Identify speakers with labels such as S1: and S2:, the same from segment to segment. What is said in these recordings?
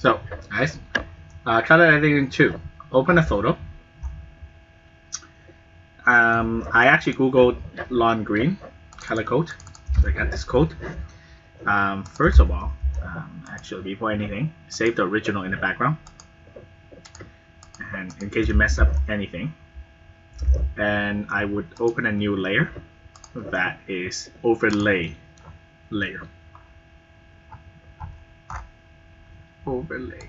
S1: So, guys, color editing 2. Open a photo. I actually googled lawn green color code. So I got this code. First of all, actually before anything, save the original in the background. And in case you mess up anything. And I would open a new layer. That is overlay layer. Overlay.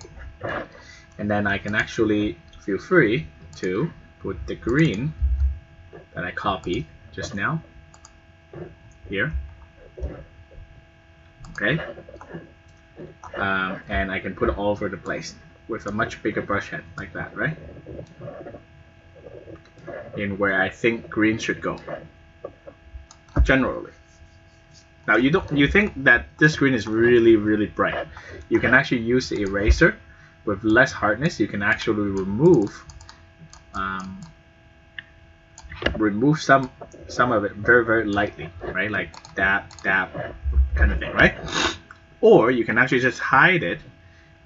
S1: And then I can actually feel free to put the green that I copied just now here. Okay. And I can put it all over the place with a much bigger brush head like that, right? In where I think green should go. Generally. Now you think that this green is really bright. You can actually use the eraser with less hardness. You can actually remove some of it very lightly, right? Like dab kind of thing, right? Or you can actually just hide it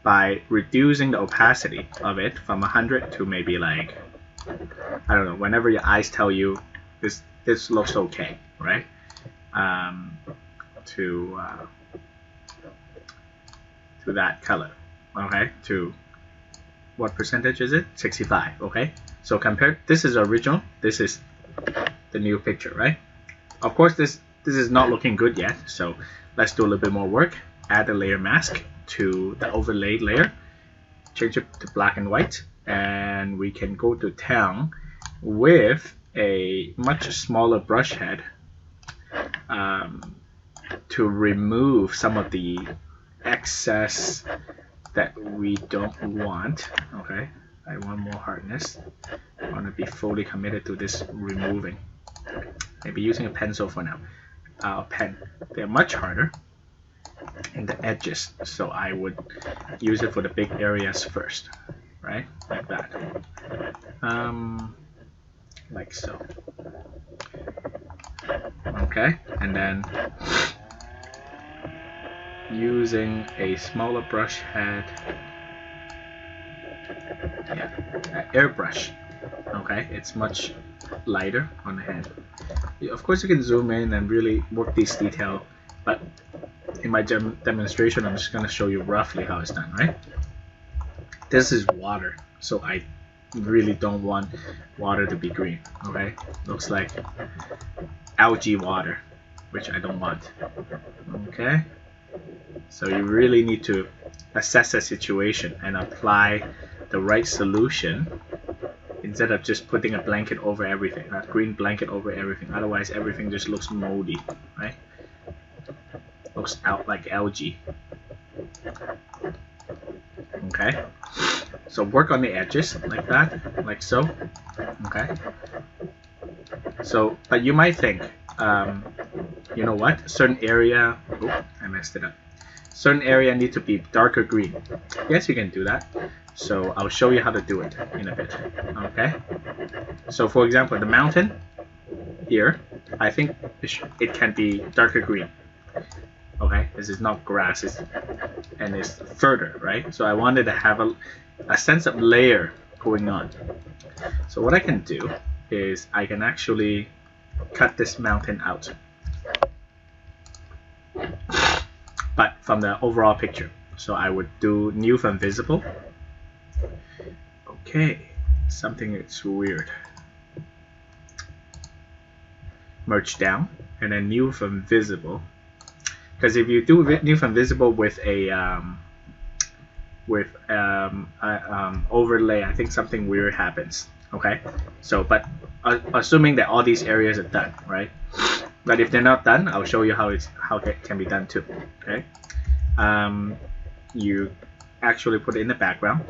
S1: by reducing the opacity of it from 100 to maybe like, I don't know, whenever your eyes tell you this looks okay, right? To that color, okay? To what percentage is it? 65, okay? So compare, this is original, this is the new picture, right? Of course, this is not looking good yet, so let's do a little bit more work. Add a layer mask to the overlay layer, change it to black and white, and we can go to town with a much smaller brush head to remove some of the excess that we don't want. Okay, I want more hardness. I want to be fully committed to this removing. Maybe using a pencil for now. A pen. They're much harder in the edges, so I would use it for the big areas first, right? Like that. Like so. Okay, and then using a smaller brush head, airbrush. Okay, it's much lighter on the hand. Of course, you can zoom in and really work these details, but in my demonstration, I'm just going to show you roughly how it's done, right? This is water, so I really don't want water to be green, okay? Looks like algae water, which I don't want, okay? So you really need to assess the situation and apply the right solution instead of just putting a blanket over everything, a green blanket over everything. Otherwise, everything just looks moldy, right? Looks out like algae. Okay, so work on the edges like that, like so. Okay, so but you might think, you know what, certain area, oh, I messed it up, certain area need to be darker green. Yes, you can do that, so I'll show you how to do it in a bit. Okay, so for example, the mountain here, I think it can be darker green. Okay, this is not grass, and it's further, right? So I wanted to have a sense of layer going on. So what I can do is I can actually cut this mountain out, but from the overall picture. So I would do new from visible. Okay, something that's weird. Merge down, and then new from visible. Because if you do new from visible with a overlay, I think something weird happens. Okay, so but assuming that all these areas are done, right? But if they're not done, I'll show you how it can be done too. Okay, you actually put it in the background.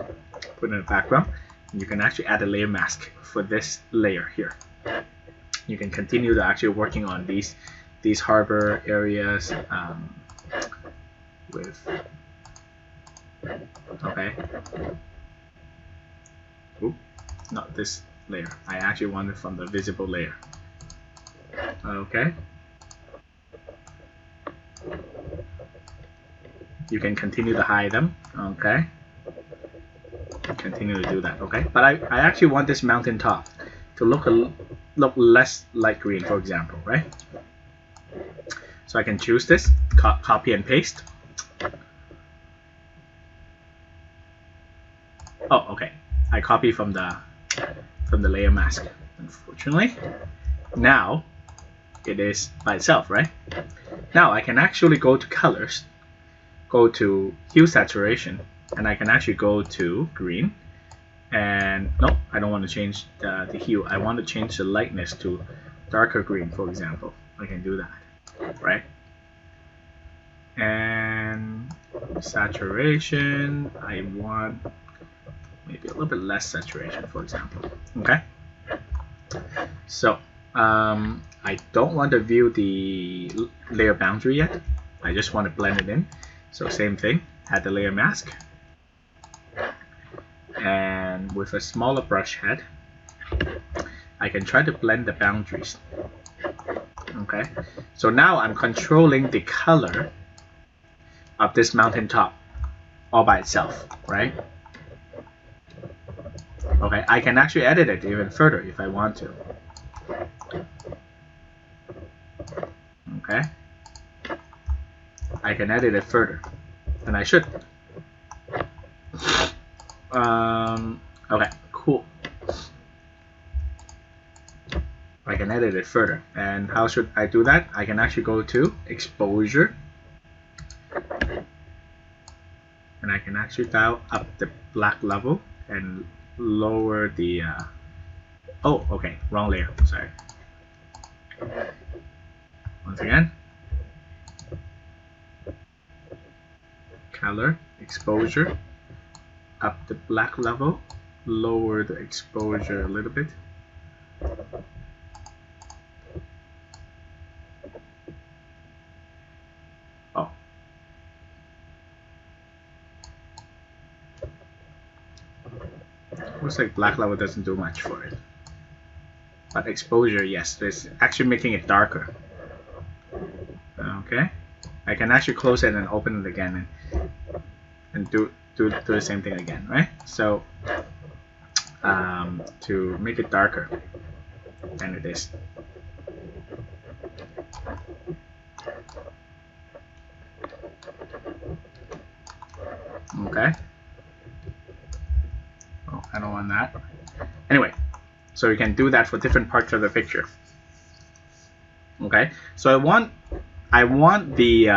S1: And you can actually add a layer mask for this layer here. You can continue to actually working on these harbor areas with, okay, oop, not this layer, I actually want it from the visible layer. Okay, you can continue to hide them. Okay, continue to do that. Okay, but I actually want this mountain top to look less light green, for example, right? So I can choose this, copy and paste. Oh, okay. I copy from the layer mask. Unfortunately, now it is by itself, right? Now I can actually go to colors, go to hue saturation, and I can actually go to green. And no, I don't want to change the hue. I want to change the lightness to darker green, for example. I can do that, right? And saturation, I want maybe a little bit less saturation, for example. Okay. So I don't want to view the layer boundary yet. I just want to blend it in. So same thing, add the layer mask. And with a smaller brush head, I can try to blend the boundaries. Okay, so now I'm controlling the color of this mountain top all by itself, right? Okay, I can actually edit it even further if I want to. Okay, I can edit it further, and I should. Okay, cool. I can edit it further. And how should I do that? I can actually go to exposure, and I can actually dial up the black level and lower the oh, okay, wrong layer, sorry. Once again, color, exposure, up the black level, lower the exposure a little bit. Oh. Looks like black level doesn't do much for it. But exposure, yes, it's actually making it darker. Okay. I can actually close it and open it again and do the same thing again, right? So to make it darker than it is. Okay. Oh, I don't want that. Anyway, so you can do that for different parts of the picture. Okay. So I want the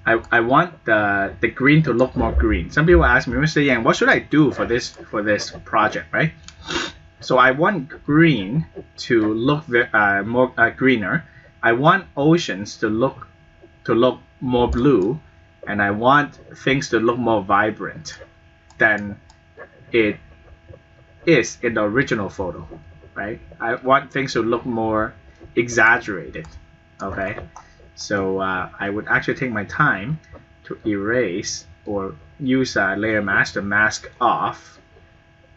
S1: I want the green to look more green. Some people ask me, Mr. Yang, what should I do for this project, right? So I want green to look more greener. I want oceans to look more blue, and I want things to look more vibrant than it is in the original photo, right? I want things to look more exaggerated. Okay. So I would actually take my time to erase or use a layer mask to mask off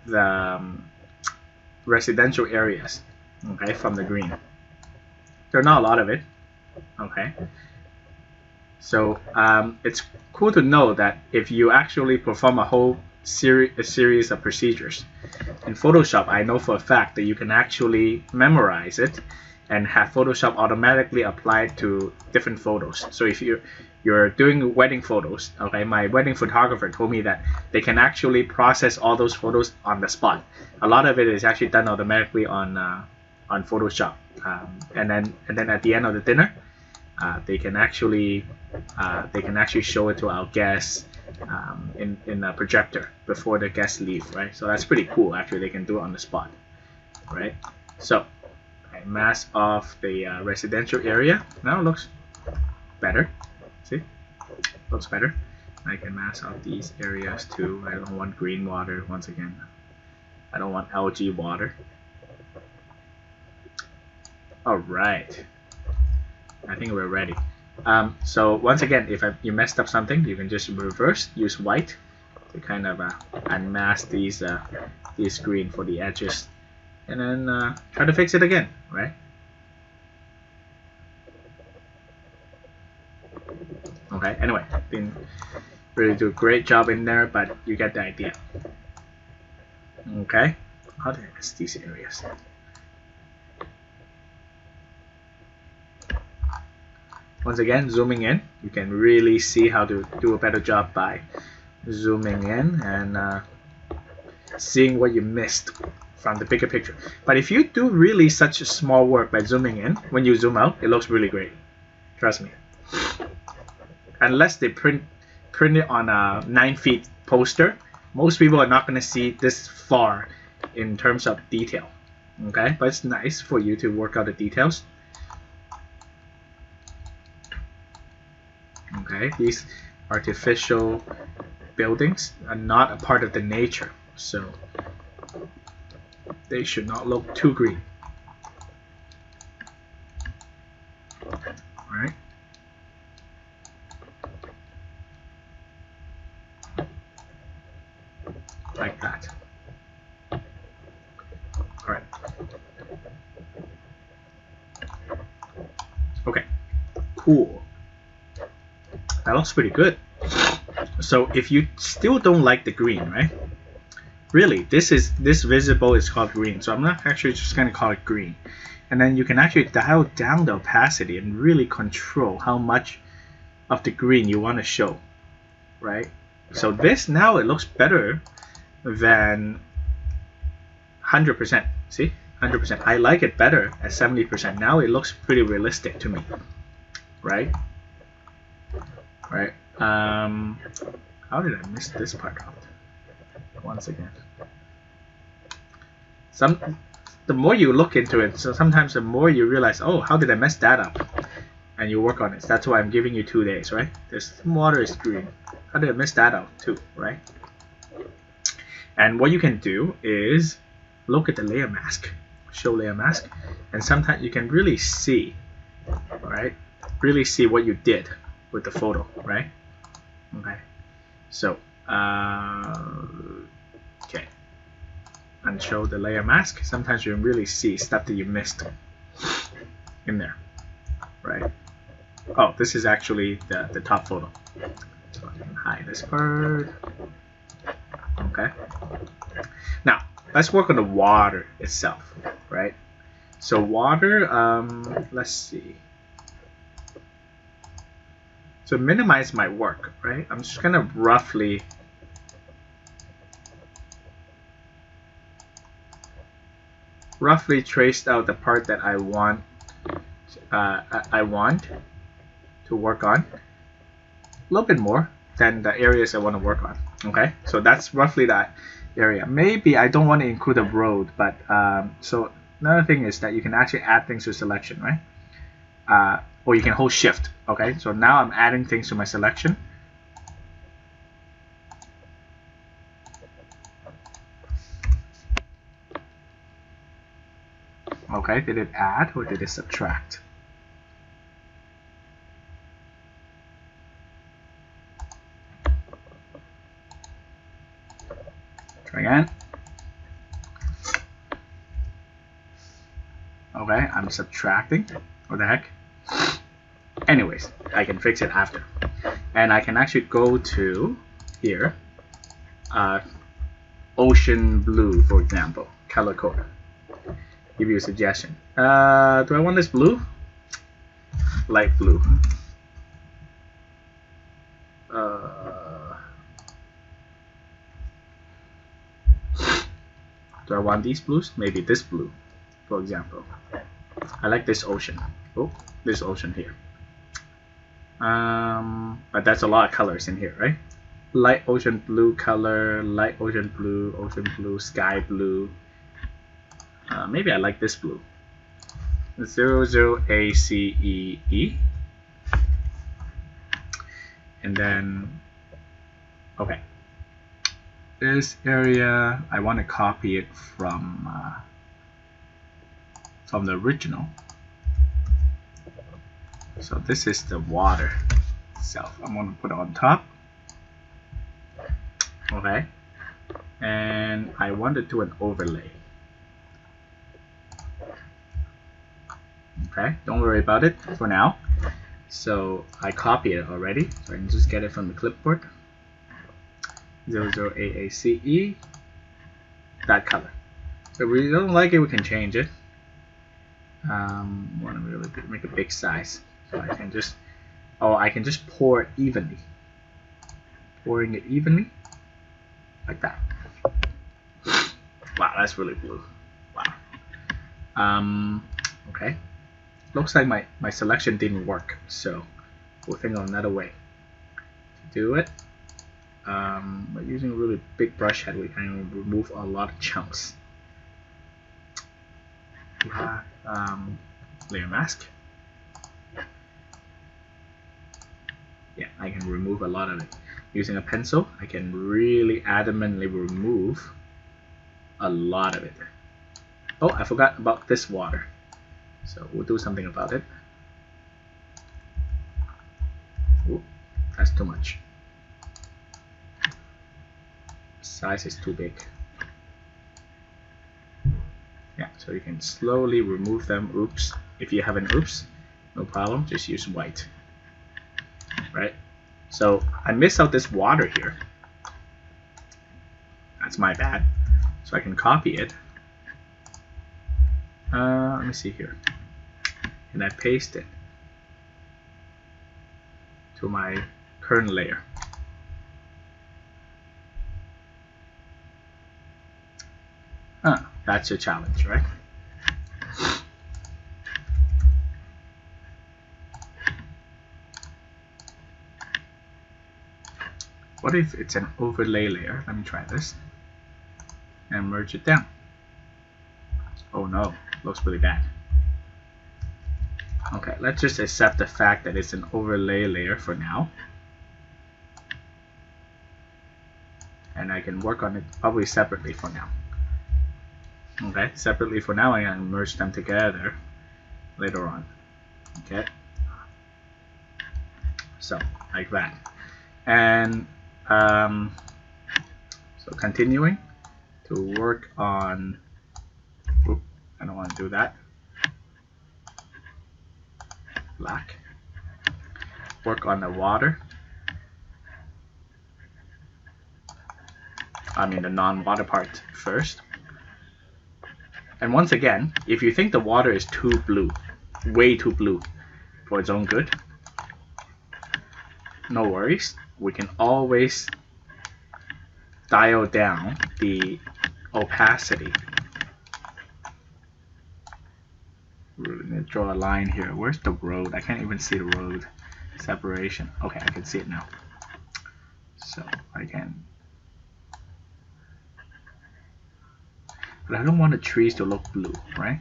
S1: the residential areas, okay, from the green. There are not a lot of it, okay. So it's cool to know that if you actually perform a whole series of procedures in Photoshop, I know for a fact that you can actually memorize it and have Photoshop automatically applied to different photos. So if you're doing wedding photos, okay, my wedding photographer told me that they can actually process all those photos on the spot. A lot of it is actually done automatically on Photoshop, and then at the end of the dinner, they can actually show it to our guests in a projector before the guests leave, right? So that's pretty cool. Actually, they can do it on the spot, right? So I mask off the residential area. Now it looks better. See, looks better. I can mask off these areas too. I don't want green water. Once again, I don't want algae water. All right, I think we're ready. So once again, if you messed up something, you can just reverse, use white to kind of unmask these green for the edges, and then try to fix it again, right? Okay. Anyway, really do a great job in there, but you get the idea. Okay, how do I miss these areas? Once again, zooming in, you can really see how to do a better job by zooming in and seeing what you missed from the bigger picture. But if you do really such a small work by zooming in, when you zoom out, it looks really great. Trust me. Unless they print it on a 9-feet poster, most people are not going to see this far in terms of detail. Okay, but it's nice for you to work out the details. Okay, these artificial buildings are not a part of the nature, so they should not look too green. All right. Like that. All right. Okay. Cool. That looks pretty good. So if you still don't like the green, right? Really, this visible is called green. So I'm not actually just going to call it green. And then you can actually dial down the opacity and really control how much of the green you want to show, right? So this now it looks better than 100%. See, 100%. I like it better at 70%. Now it looks pretty realistic to me, right? Right. How did I miss this part out? Once again. The more you look into it, so sometimes the more you realize, oh, how did I mess that up? And you work on it. That's why I'm giving you 2 days, right? This water is green. How did I miss that out too, right? And what you can do is look at the layer mask, show layer mask, and sometimes you can really see, right? Really see what you did with the photo, right? Okay. So, okay. And show the layer mask. Sometimes you can really see stuff that you missed in there, right? Oh, this is actually the top photo. So I can hide this part. Okay. Now, let's work on the water itself, right? So water, let's see. So minimize my work, right? I'm just gonna roughly traced out the part that I want to work on. A little bit more than the areas I want to work on. Okay, so that's roughly that area. Maybe I don't want to include a road, but so another thing is that you can actually add things to selection, right? Or you can hold shift. Okay, so now I'm adding things to my selection. Okay, did it add or did it subtract? Try again. Okay, I'm subtracting. What the heck? Anyways, I can fix it after. And I can actually go to here, ocean blue, for example, color code. Give you a suggestion. Do I want this blue? Light blue. Do I want these blues? Maybe this blue, for example. I like this ocean. Oh, this ocean here. But that's a lot of colors in here, right? Light ocean blue color, light ocean blue, sky blue. Maybe I like this blue. 00ACEE. And then, okay. This area, I want to copy it from the original. So this is the water itself. I'm going to put it on top. Okay. And I want to do an overlay. Okay, don't worry about it for now. So I copied it already, so I can just get it from the clipboard. 00AACE, that color. If we don't like it, we can change it. Want to really make a big size, so I can just, I can just pour it evenly. Pouring it evenly, like that. Wow, that's really blue. Wow. Okay. Looks like my selection didn't work, so we'll think of another way to do it. By using a really big brush head, we can remove a lot of chunks. Layer mask. Yeah, I can remove a lot of it. Using a pencil, I can really adamantly remove a lot of it. Oh, I forgot about this water. So we'll do something about it. Ooh, that's too much. Size is too big. Yeah, so you can slowly remove them. Oops. If you have an oops, no problem, just use white. Right? So I missed out this water here. That's my bad. So I can copy it. Let me see here. And I paste it to my current layer. That's a challenge, right? What if it's an overlay layer? Let me try this. And merge it down. Oh no, looks really bad. Okay, let's just accept the fact that it's an overlay layer for now. And I can work on it probably separately for now. Okay, separately for now, I can merge them together later on. Okay, so like that. And so continuing to work on, oops, I don't want to do that. Black. Work on the water. I mean the non-water part first. And once again, if you think the water is too blue, way too blue for its own good, no worries. We can always dial down the opacity. We're going to draw a line here. Where's the road? I can't even see the road separation. Okay, I can see it now. So I can, but I don't want the trees to look blue, right?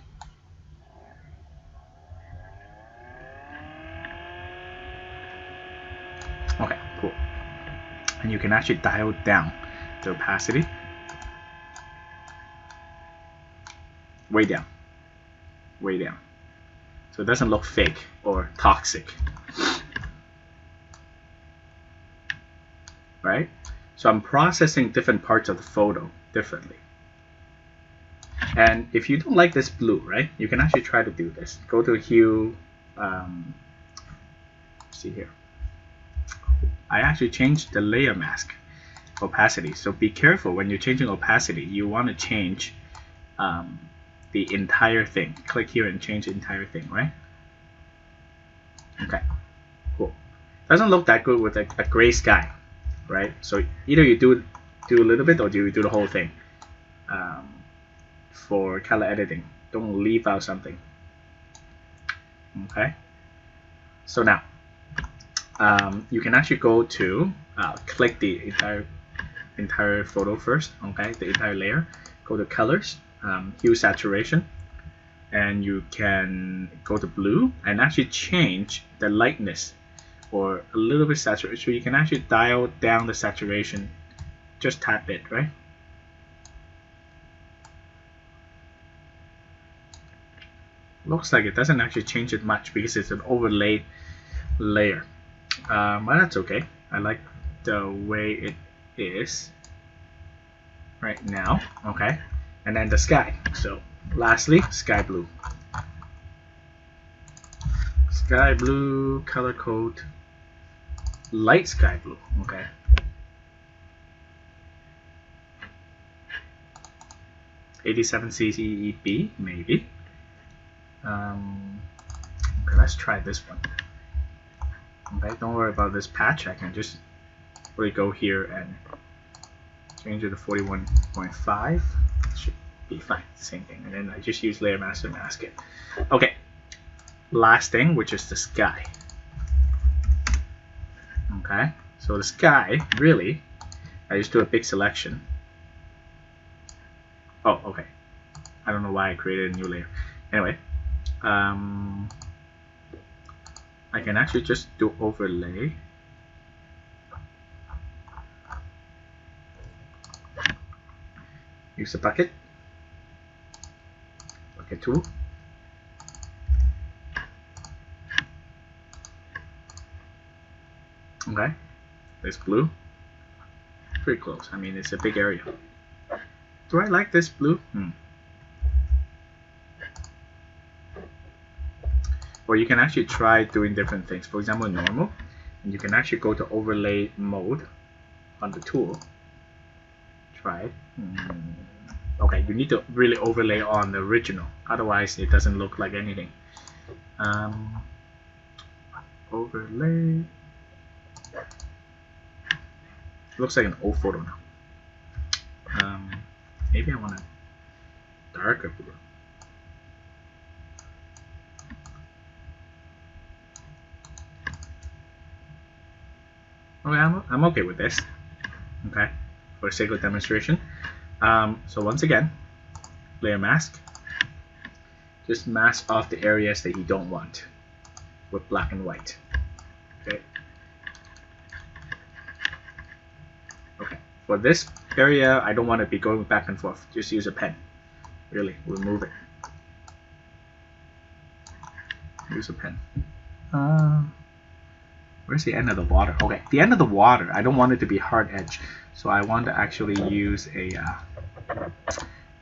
S1: Okay, cool. And you can actually dial down the opacity way down, way down, so it doesn't look fake or toxic, right? So I'm processing different parts of the photo differently. And if you don't like this blue, right, you can actually try to do this. Go to hue, see here. I actually changed the layer mask opacity. So be careful when you're changing opacity. You want to change the entire thing. Click here and change the entire thing, right? Okay, cool. Doesn't look that good with a gray sky, right? So either you do a little bit or you do the whole thing. For color editing, don't leave out something. Okay. So now you can actually go to click the entire photo first. Okay, the entire layer. Go to colors, hue saturation, and you can go to blue and actually change the lightness or a little bit saturation. So you can actually dial down the saturation just tap it, right? Looks like it doesn't actually change it much because it's an overlay layer, but that's okay. I like the way it is right now. Okay, and then the sky. So lastly, sky blue. Sky blue color code, light sky blue. Okay, 87 CCEB, maybe. Okay, let's try this one. Okay, don't worry about this patch. I can just really go here and change it to 41.5. Should be fine. Same thing. And then I just use layer mask to mask it. Okay. Last thing, which is the sky. Okay. So the sky, really, I just do a big selection. Oh, okay. I don't know why I created a new layer. Anyway, I can actually just do overlay. Use a bucket tool. Okay, this blue, pretty close. I mean, it's a big area. Do I like this blue? Or you can actually try doing different things. For example, normal, and you can actually go to overlay mode on the tool. Try it. Okay, you need to really overlay on the original, otherwise it doesn't look like anything. Overlay. Looks like an old photo now. Maybe I want a darker blue. Okay, I'm okay with this. Okay, for the sake of demonstration. So once again, layer mask. Just mask off the areas that you don't want with black and white. Okay. Okay. For this area, I don't want to be going back and forth. Just use a pen. Really, remove it. Use a pen. Where's the end of the water? Okay, the end of the water, I don't want it to be hard edge, so I want to actually use a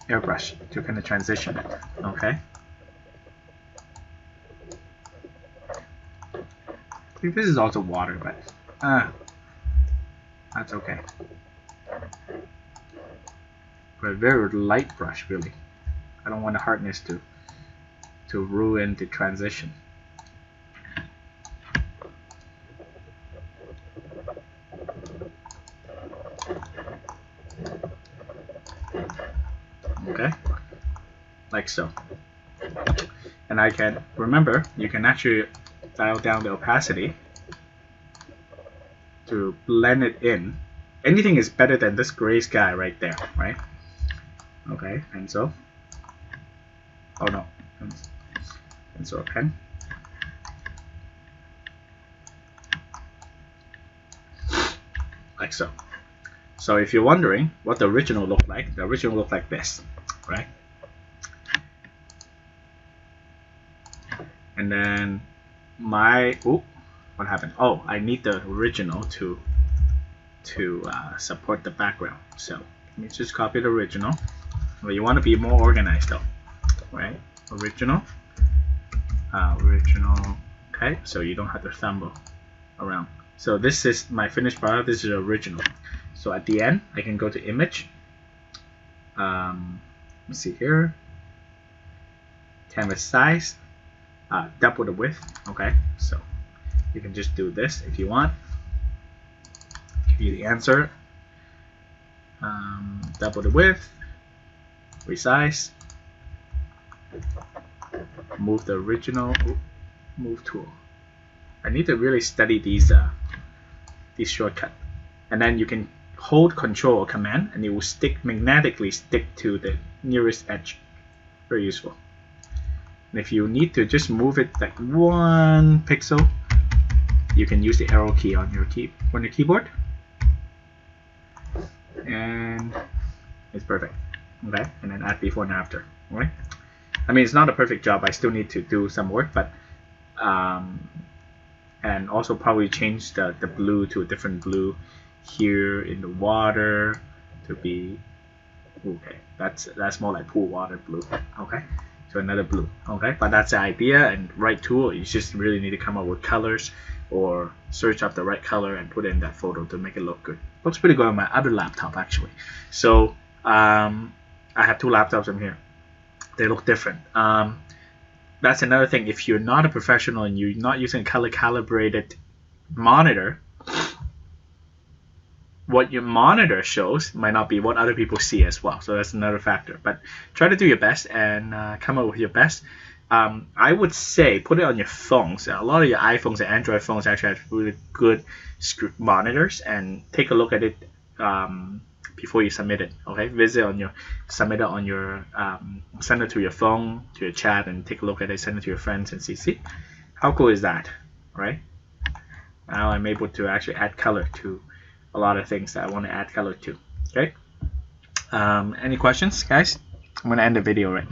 S1: airbrush to kind of transition it. Okay. I think this is also water, but that's okay. For a very light brush, really. I don't want the hardness to ruin the transition. Okay, like so. And I can remember you can actually dial down the opacity to blend it in. Anything is better than this gray sky right there, right? Okay, and so, oh no, and so a pen. Like so. So if you're wondering what the original looked like, the original looked like this, right? And then what happened? Oh, I need the original to support the background. So let me just copy the original. Well, you want to be more organized though, right? Original. Okay, so you don't have to fumble around. So this is my finished product. This is the original. So at the end, I can go to image. Let's see here. Canvas size. Double the width. Okay, so you can just do this if you want. Give you the answer. Double the width. Resize. Move the original. Move tool. I need to really study these shortcuts, and then you can hold Control or Command, and it will magnetically stick to the nearest edge. Very useful. And if you need to just move it like 1 pixel, you can use the arrow key on your keyboard, and it's perfect. Okay, and then add before and after. Right? I mean, it's not a perfect job. I still need to do some work, but and also probably change the blue to a different blue here in the water to be okay. That's more like pool water blue. Okay, so another blue. Okay, but that's the idea, and right tool. You just really need to come up with colors or search up the right color and put it in that photo to make it look good. Looks pretty good on my other laptop actually. So I have 2 laptops in here. They look different. That's another thing. If you're not a professional and you're not using a color calibrated monitor, what your monitor shows might not be what other people see as well. So that's another factor. But try to do your best and come up with your best. I would say put it on your phones. A lot of your iPhones and Android phones actually have really good monitors, and take a look at it before you submit it. Okay, submit it on your send it to your phone, to your chat, and take a look at it. Send it to your friends and see how cool is that, right? Now I'm able to actually add color to a lot of things that I want to add color to. Okay. Any questions, guys? I'm gonna end the video right now.